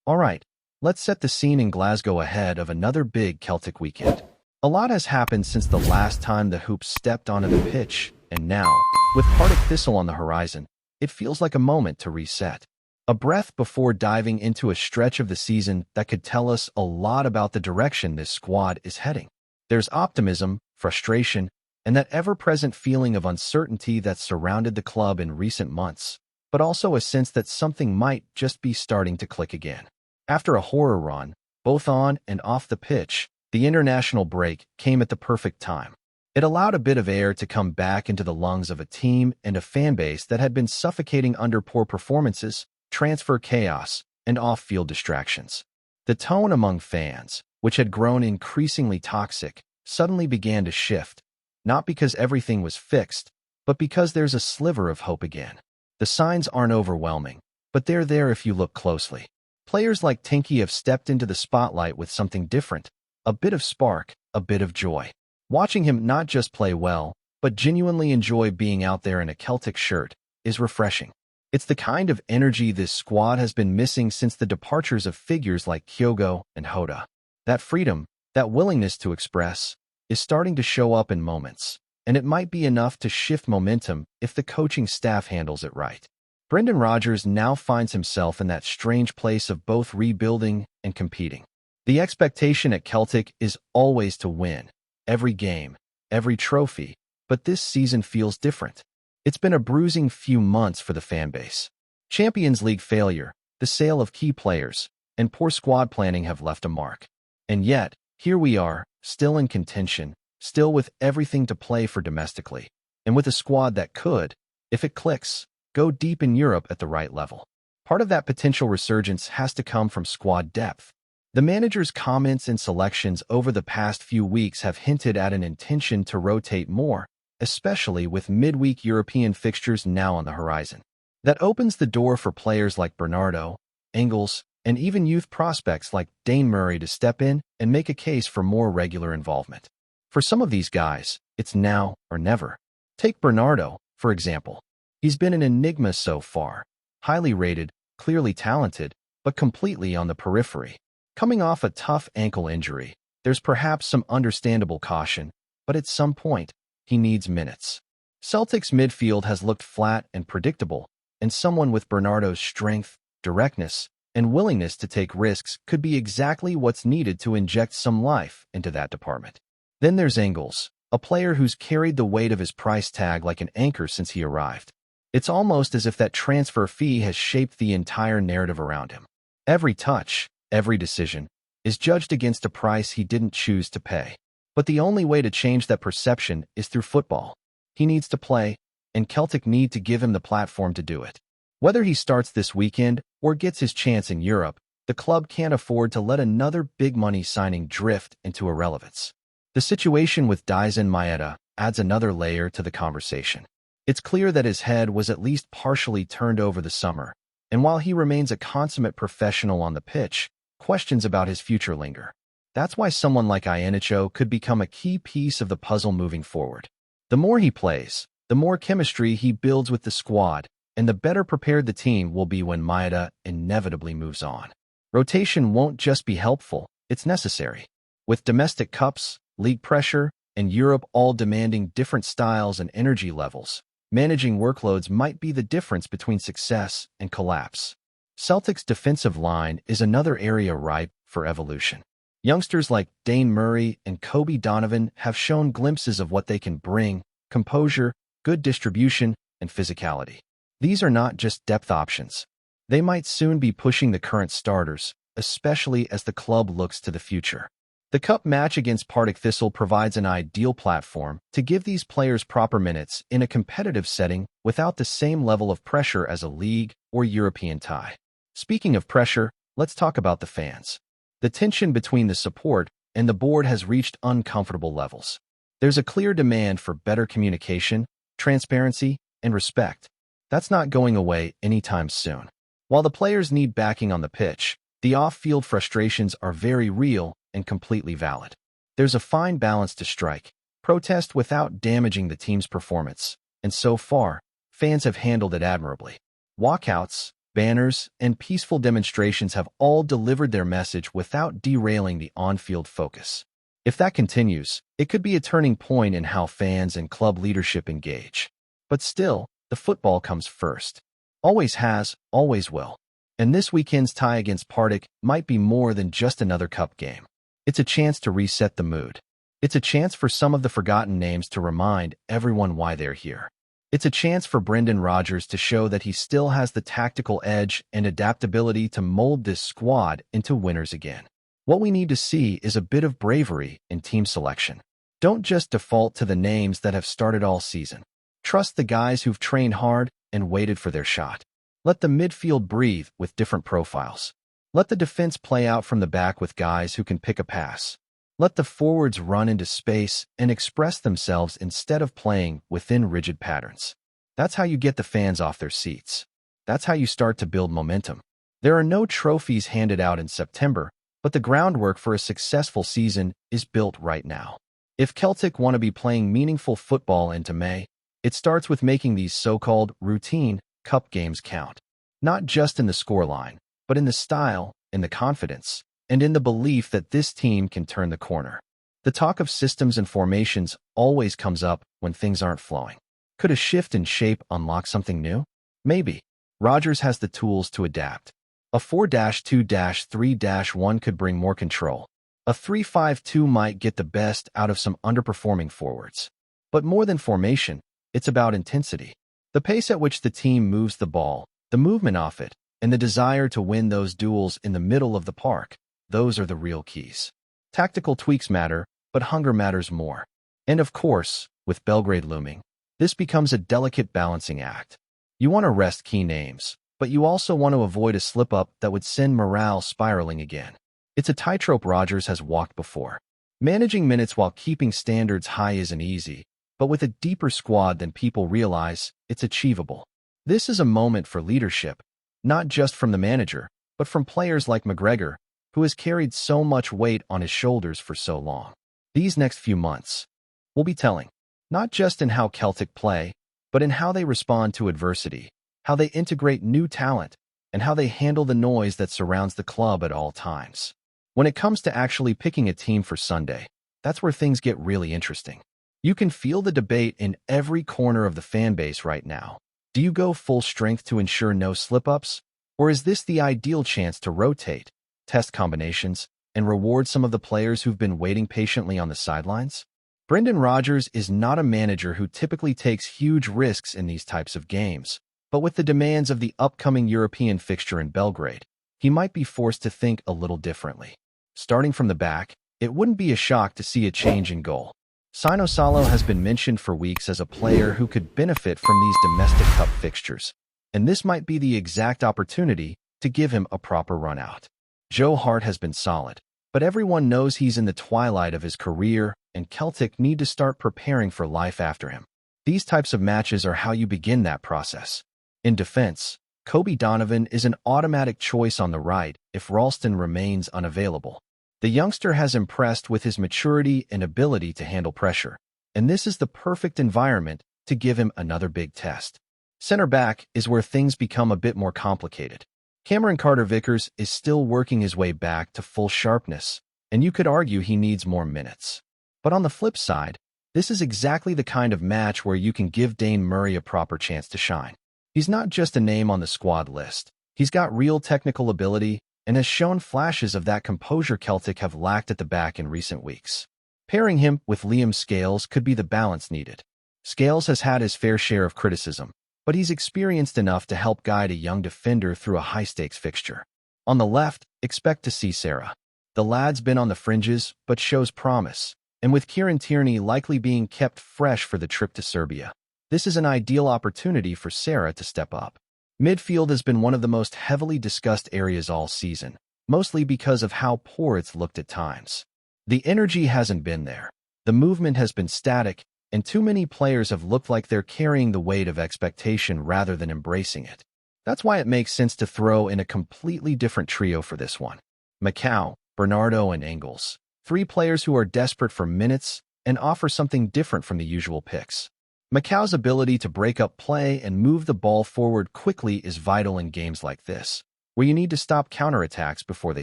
Alright, let's set the scene in Glasgow ahead of another big Celtic weekend. A lot has happened since the last time the Hoops stepped onto the pitch, and now, with Partick Thistle on the horizon, it feels like a moment to reset. A breath before diving into a stretch of the season that could tell us a lot about the direction this squad is heading. There's optimism, frustration, and that ever-present feeling of uncertainty that surrounded the club in recent months, but also a sense that something might just be starting to click again. After a horror run, both on and off the pitch, the international break came at the perfect time. It allowed a bit of air to come back into the lungs of a team and a fan base that had been suffocating under poor performances, transfer chaos, and off-field distractions. The tone among fans, which had grown increasingly toxic, suddenly began to shift, not because everything was fixed, but because there's a sliver of hope again. The signs aren't overwhelming, but they're there if you look closely. Players like Tinky have stepped into the spotlight with something different, a bit of spark, a bit of joy. Watching him not just play well, but genuinely enjoy being out there in a Celtic shirt, is refreshing. It's the kind of energy this squad has been missing since the departures of figures like Kyogo and Hoda. That freedom, that willingness to express, is starting to show up in moments, and it might be enough to shift momentum if the coaching staff handles it right. Brendan Rodgers now finds himself in that strange place of both rebuilding and competing. The expectation at Celtic is always to win, every game, every trophy, but this season feels different. It's been a bruising few months for the fan base. Champions League failure, the sale of key players, and poor squad planning have left a mark. And yet, here we are, still in contention, still with everything to play for domestically, and with a squad that could, if it clicks, go deep in Europe at the right level. Part of that potential resurgence has to come from squad depth. The manager's comments and selections over the past few weeks have hinted at an intention to rotate more, especially with midweek European fixtures now on the horizon. That opens the door for players like Bernardo, Engels, and even youth prospects like Dane Murray to step in and make a case for more regular involvement. For some of these guys, it's now or never. Take Bernardo, for example. He's been an enigma so far, highly rated, clearly talented, but completely on the periphery. Coming off a tough ankle injury, there's perhaps some understandable caution, but at some point, he needs minutes. Celtic's midfield has looked flat and predictable, and someone with Bernardo's strength, directness, and willingness to take risks could be exactly what's needed to inject some life into that department. Then there's Engels, a player who's carried the weight of his price tag like an anchor since he arrived. It's almost as if that transfer fee has shaped the entire narrative around him. Every touch, every decision, is judged against a price he didn't choose to pay. But the only way to change that perception is through football. He needs to play, and Celtic need to give him the platform to do it. Whether he starts this weekend or gets his chance in Europe, the club can't afford to let another big-money signing drift into irrelevance. The situation with Daizen Maeda adds another layer to the conversation. It's clear that his head was at least partially turned over the summer, and while he remains a consummate professional on the pitch, questions about his future linger. That's why someone like Iheanacho could become a key piece of the puzzle moving forward. The more he plays, the more chemistry he builds with the squad, and the better prepared the team will be when Maeda inevitably moves on. Rotation won't just be helpful, it's necessary. With domestic cups, league pressure, and Europe all demanding different styles and energy levels, managing workloads might be the difference between success and collapse. Celtic's defensive line is another area ripe for evolution. Youngsters like Dane Murray and Kobe Donovan have shown glimpses of what they can bring: composure, good distribution, and physicality. These are not just depth options. They might soon be pushing the current starters, especially as the club looks to the future. The cup match against Partick Thistle provides an ideal platform to give these players proper minutes in a competitive setting without the same level of pressure as a league or European tie. Speaking of pressure, let's talk about the fans. The tension between the support and the board has reached uncomfortable levels. There's a clear demand for better communication, transparency, and respect. That's not going away anytime soon. While the players need backing on the pitch, the off-field frustrations are very real and completely valid. There's a fine balance to strike, protest without damaging the team's performance, and so far, fans have handled it admirably. Walkouts, banners, and peaceful demonstrations have all delivered their message without derailing the on-field focus. If that continues, it could be a turning point in how fans and club leadership engage. But still, the football comes first. Always has, always will. And this weekend's tie against Partick might be more than just another cup game. It's a chance to reset the mood. It's a chance for some of the forgotten names to remind everyone why they're here. It's a chance for Brendan Rodgers to show that he still has the tactical edge and adaptability to mold this squad into winners again. What we need to see is a bit of bravery in team selection. Don't just default to the names that have started all season. Trust the guys who've trained hard and waited for their shot. Let the midfield breathe with different profiles. Let the defense play out from the back with guys who can pick a pass. Let the forwards run into space and express themselves instead of playing within rigid patterns. That's how you get the fans off their seats. That's how you start to build momentum. There are no trophies handed out in September, but the groundwork for a successful season is built right now. If Celtic want to be playing meaningful football into May, it starts with making these so-called routine cup games count. Not just in the scoreline, but in the style, in the confidence, and in the belief that this team can turn the corner. The talk of systems and formations always comes up when things aren't flowing. Could a shift in shape unlock something new? Maybe. Rodgers has the tools to adapt. A 4-2-3-1 could bring more control. A 3-5-2 might get the best out of some underperforming forwards. But more than formation, it's about intensity. The pace at which the team moves the ball, the movement off it, and the desire to win those duels in the middle of the park, those are the real keys. Tactical tweaks matter, but hunger matters more. And of course, with Belgrade looming, this becomes a delicate balancing act. You want to rest key names, but you also want to avoid a slip-up that would send morale spiraling again. It's a tightrope Rodgers has walked before. Managing minutes while keeping standards high isn't easy, but with a deeper squad than people realize, it's achievable. This is a moment for leadership, not just from the manager, but from players like McGregor, who has carried so much weight on his shoulders for so long. These next few months will be telling, not just in how Celtic play, but in how they respond to adversity, how they integrate new talent, and how they handle the noise that surrounds the club at all times. When it comes to actually picking a team for Sunday, that's where things get really interesting. You can feel the debate in every corner of the fan base right now. Do you go full strength to ensure no slip-ups? Or is this the ideal chance to rotate, test combinations, and reward some of the players who've been waiting patiently on the sidelines? Brendan Rodgers is not a manager who typically takes huge risks in these types of games, but with the demands of the upcoming European fixture in Belgrade, he might be forced to think a little differently. Starting from the back, it wouldn't be a shock to see a change in goal. Sino Salo has been mentioned for weeks as a player who could benefit from these domestic cup fixtures, and this might be the exact opportunity to give him a proper run-out. Joe Hart has been solid, but everyone knows he's in the twilight of his career, and Celtic need to start preparing for life after him. These types of matches are how you begin that process. In defense, Kobe Donovan is an automatic choice on the right if Ralston remains unavailable. The youngster has impressed with his maturity and ability to handle pressure, and this is the perfect environment to give him another big test. Center back is where things become a bit more complicated. Cameron Carter-Vickers is still working his way back to full sharpness, and you could argue he needs more minutes. But on the flip side, this is exactly the kind of match where you can give Dane Murray a proper chance to shine. He's not just a name on the squad list. He's got real technical ability and has shown flashes of that composure Celtic have lacked at the back in recent weeks. Pairing him with Liam Scales could be the balance needed. Scales has had his fair share of criticism, but he's experienced enough to help guide a young defender through a high-stakes fixture. On the left, expect to see Sarah. The lad's been on the fringes, but shows promise, and with Kieran Tierney likely being kept fresh for the trip to Serbia, this is an ideal opportunity for Sarah to step up. Midfield has been one of the most heavily discussed areas all season, mostly because of how poor it's looked at times. The energy hasn't been there. The movement has been static, and too many players have looked like they're carrying the weight of expectation rather than embracing it. That's why it makes sense to throw in a completely different trio for this one. Macau, Bernardo, and Engels. 3 players who are desperate for minutes and offer something different from the usual picks. Macau's ability to break up play and move the ball forward quickly is vital in games like this, where you need to stop counterattacks before they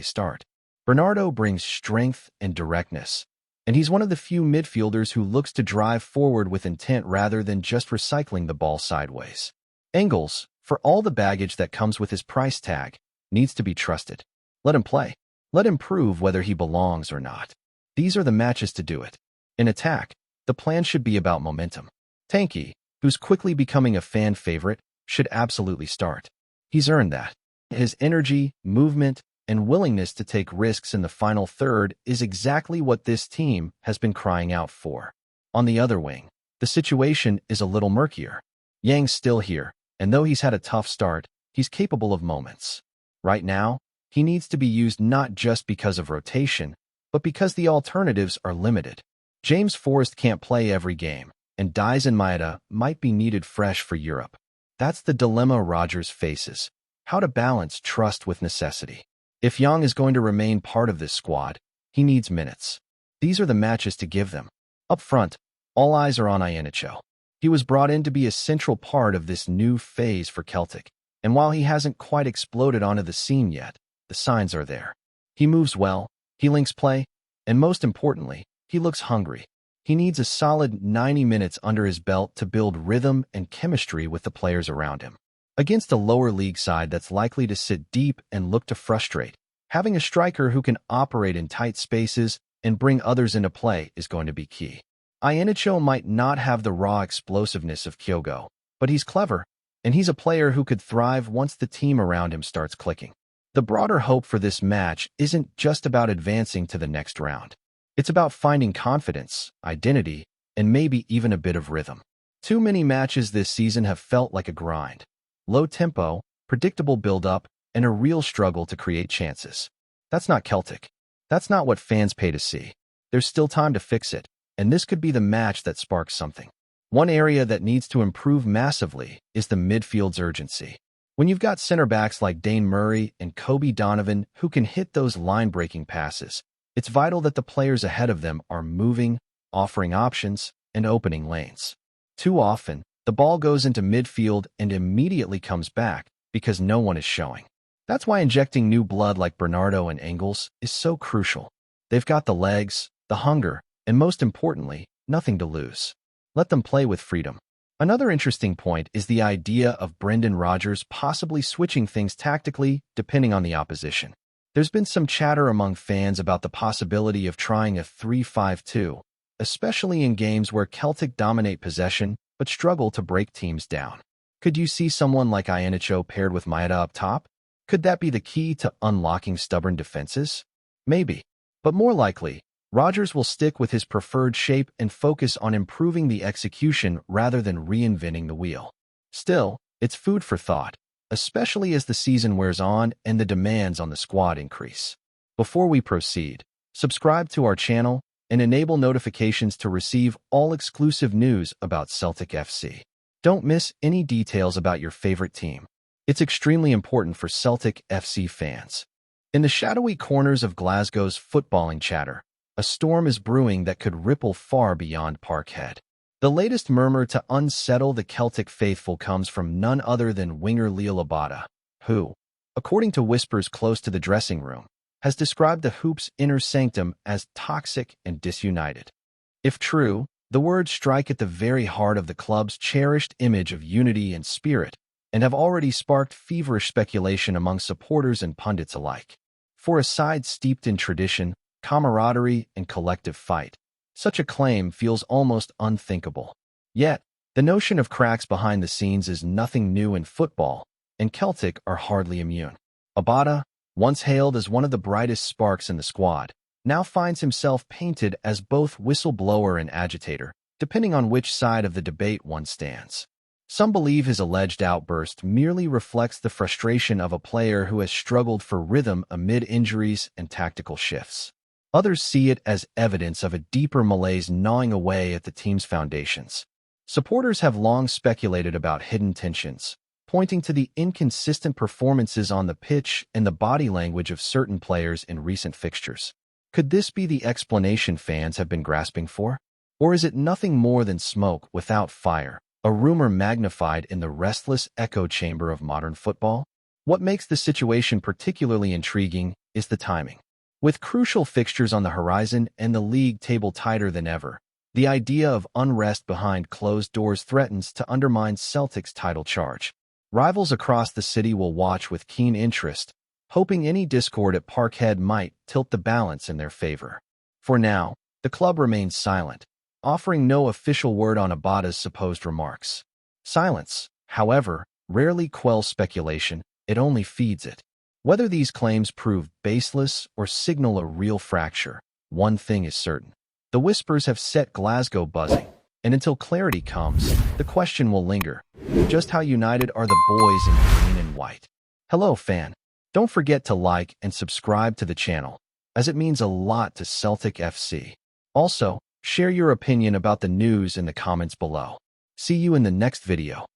start. Bernardo brings strength and directness, and he's one of the few midfielders who looks to drive forward with intent rather than just recycling the ball sideways. Engels, for all the baggage that comes with his price tag, needs to be trusted. Let him play. Let him prove whether he belongs or not. These are the matches to do it. In attack, the plan should be about momentum. Tanky, who's quickly becoming a fan favorite, should absolutely start. He's earned that. His energy, movement, and willingness to take risks in the final third is exactly what this team has been crying out for. On the other wing, the situation is a little murkier. Yang's still here, and though he's had a tough start, he's capable of moments. Right now, he needs to be used not just because of rotation, but because the alternatives are limited. James Forrest can't play every game, and Diaz and Maeda might be needed fresh for Europe. That's the dilemma Rodgers faces: how to balance trust with necessity. If Yang is going to remain part of this squad, he needs minutes. These are the matches to give them. Up front, all eyes are on Iheanacho. He was brought in to be a central part of this new phase for Celtic, and while he hasn't quite exploded onto the scene yet, the signs are there. He moves well, he links play, and most importantly, he looks hungry. He needs a solid 90 minutes under his belt to build rhythm and chemistry with the players around him. Against a lower league side that's likely to sit deep and look to frustrate, having a striker who can operate in tight spaces and bring others into play is going to be key. Iheanacho might not have the raw explosiveness of Kyogo, but he's clever, and he's a player who could thrive once the team around him starts clicking. The broader hope for this match isn't just about advancing to the next round. It's about finding confidence, identity, and maybe even a bit of rhythm. Too many matches this season have felt like a grind. Low tempo, predictable build-up, and a real struggle to create chances. That's not Celtic. That's not what fans pay to see. There's still time to fix it, and this could be the match that sparks something. One area that needs to improve massively is the midfield's urgency. When you've got center-backs like Dane Murray and Kobe Donovan who can hit those line-breaking passes, it's vital that the players ahead of them are moving, offering options, and opening lanes. Too often, the ball goes into midfield and immediately comes back because no one is showing. That's why injecting new blood like Bernardo and Engels is so crucial. They've got the legs, the hunger, and most importantly, nothing to lose. Let them play with freedom. Another interesting point is the idea of Brendan Rodgers possibly switching things tactically depending on the opposition. There's been some chatter among fans about the possibility of trying a 3-5-2, especially in games where Celtic dominate possession but struggle to break teams down. Could you see someone like Iheanacho paired with Maeda up top? Could that be the key to unlocking stubborn defenses? Maybe. But more likely, Rodgers will stick with his preferred shape and focus on improving the execution rather than reinventing the wheel. Still, it's food for thought, especially as the season wears on and the demands on the squad increase. Before we proceed, subscribe to our channel and enable notifications to receive all exclusive news about Celtic FC. Don't miss any details about your favorite team. It's extremely important for Celtic FC fans. In the shadowy corners of Glasgow's footballing chatter, a storm is brewing that could ripple far beyond Parkhead. The latest murmur to unsettle the Celtic faithful comes from none other than winger LIEL ABADA, who, according to whispers close to the dressing room, has described the Hoops' inner sanctum as toxic and disunited. If true, the words strike at the very heart of the club's cherished image of unity and spirit, and have already sparked feverish speculation among supporters and pundits alike. For a side steeped in tradition, camaraderie, and collective fight, such a claim feels almost unthinkable. Yet, the notion of cracks behind the scenes is nothing new in football, and Celtic are hardly immune. ABADA, once hailed as one of the brightest sparks in the squad, now finds himself painted as both whistleblower and agitator, depending on which side of the debate one stands. Some believe his alleged outburst merely reflects the frustration of a player who has struggled for rhythm amid injuries and tactical shifts. Others see it as evidence of a deeper malaise gnawing away at the team's foundations. Supporters have long speculated about hidden tensions, pointing to the inconsistent performances on the pitch and the body language of certain players in recent fixtures. Could this be the explanation fans have been grasping for? Or is it nothing more than smoke without fire, a rumor magnified in the restless echo chamber of modern football? What makes the situation particularly intriguing is the timing. With crucial fixtures on the horizon and the league table tighter than ever, the idea of unrest behind closed doors threatens to undermine Celtic's title charge. Rivals across the city will watch with keen interest, hoping any discord at Parkhead might tilt the balance in their favor. For now, the club remains silent, offering no official word on ABADA's supposed remarks. Silence, however, rarely quells speculation, it only feeds it. Whether these claims prove baseless or signal a real fracture, one thing is certain. The whispers have set Glasgow buzzing, and until clarity comes, the question will linger. Just how united are the boys in green and white? Hello, fan. Don't forget to like and subscribe to the channel, as it means a lot to Celtic FC. Also, share your opinion about the news in the comments below. See you in the next video.